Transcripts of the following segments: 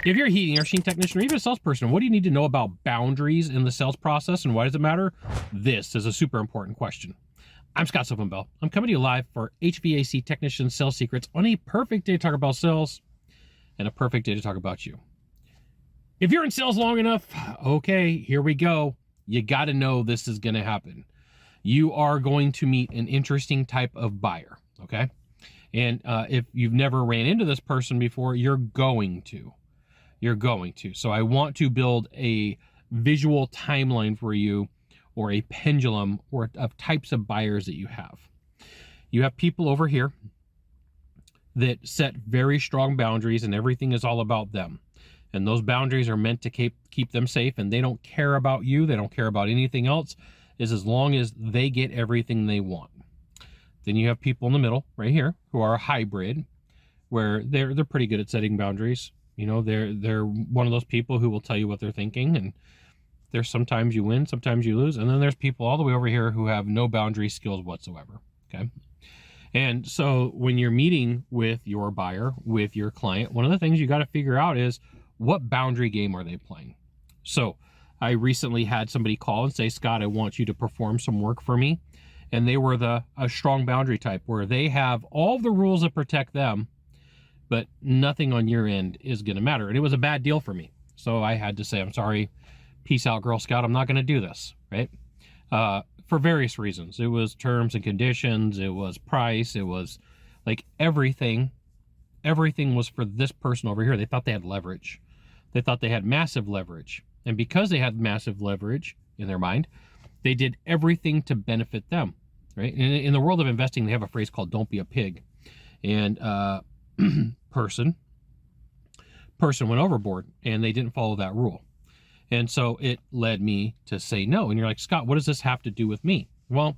If you're a heating air machine technician or even a salesperson, what do you need to know about boundaries in the sales process and why does it matter? This is a super important question. I'm Scott Sylvan Bell. I'm coming to you live for HVAC Technician Sales Secrets on a perfect day to talk about sales and a perfect day to talk about you. If you're in sales long enough, okay, here we go. You got to know this is going to happen. You are going to meet an interesting type of buyer, okay? And if you've never ran into this person before, you're going to. So I want to build a visual timeline for you, or a pendulum of types of buyers that you have. You have people over here that set very strong boundaries and everything is all about them. And those boundaries are meant to keep them safe, and they don't care about you. They don't care about anything else, as long as they get everything they want. Then you have people in the middle right here who are a hybrid, where they're pretty good at setting boundaries. You know, they're one of those people who will tell you what they're thinking, and there's sometimes you win, sometimes you lose. And then there's people all the way over here who have no boundary skills whatsoever, okay? And so when you're meeting with your buyer, with your client, one of the things you got to figure out is, what boundary game are they playing? So I recently had somebody call and say, Scott, I want you to perform some work for me. And they were a strong boundary type, where they have all the rules that protect them, but nothing on your end is going to matter. And it was a bad deal for me. So I had to say, I'm sorry, peace out, Girl Scout. I'm not going to do this, right? For various reasons. It was terms and conditions. It was price. It was like everything. Everything was for this person over here. They thought they had leverage. They thought they had massive leverage. And because they had massive leverage in their mind, they did everything to benefit them, right? In the world of investing, they have a phrase called "don't be a pig." And person went overboard, and they didn't follow that rule. And so it led me to say no. And you're like, Scott, what does this have to do with me? Well,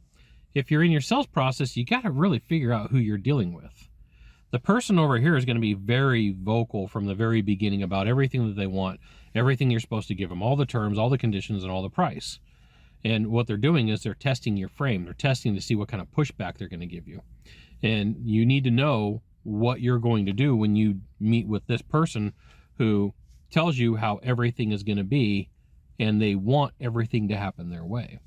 if you're in your sales process, you got to really figure out who you're dealing with. The person over here is going to be very vocal from the very beginning about everything that they want, everything you're supposed to give them, all the terms, all the conditions, and all the price. And what they're doing is they're testing your frame. They're testing to see what kind of pushback they're going to give you. And you need to know what you're going to do when you meet with this person who tells you how everything is going to be, and they want everything to happen their way.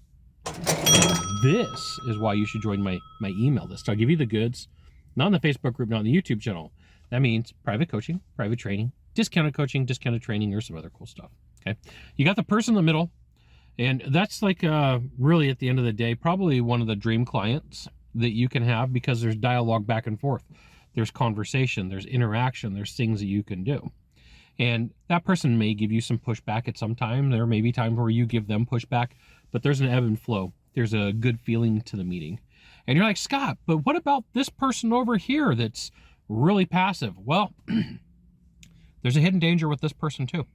And this is why you should join my email list. I'll give you the goods. Not in the Facebook group, not on the YouTube channel. That means private coaching, private training, discounted coaching, discounted training, or some other cool stuff, okay? You got the person in the middle, and that's like really, at the end of the day, probably one of the dream clients that you can have, because there's dialogue back and forth. There's conversation, there's interaction, there's things that you can do. And that person may give you some pushback at some time. There may be times where you give them pushback, but there's an ebb and flow. There's a good feeling to the meeting. And you're like, Scott, but what about this person over here that's really passive? Well, there's a hidden danger with this person too.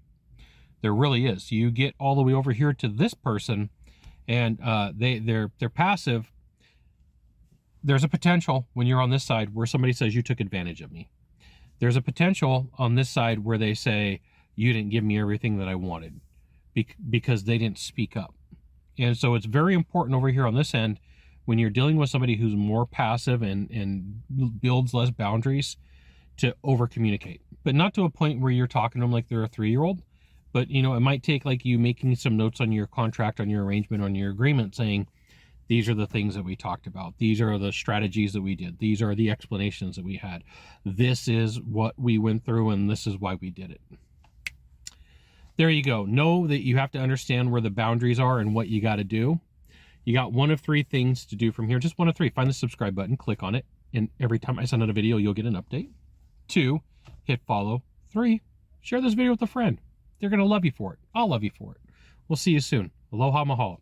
There really is. You get all the way over here to this person, and they're passive. There's a potential when you're on this side where somebody says, you took advantage of me. There's a potential on this side where they say, you didn't give me everything that I wanted, because they didn't speak up. And so it's very important over here on this end, when you're dealing with somebody who's more passive and builds less boundaries, to over communicate, but not to a point where you're talking to them like they're a 3-year-old. But, you know, it might take like you making some notes on your contract, on your arrangement, on your agreement, saying, these are the things that we talked about. These are the strategies that we did. These are the explanations that we had. This is what we went through, and this is why we did it. There you go. Know that you have to understand where the boundaries are and what you got to do. You got one of 3 things to do from here. Just one of 3. Find the subscribe button, click on it, and every time I send out a video, you'll get an update. 2, hit follow. 3, share this video with a friend. They're going to love you for it. I'll love you for it. We'll see you soon. Aloha mahalo.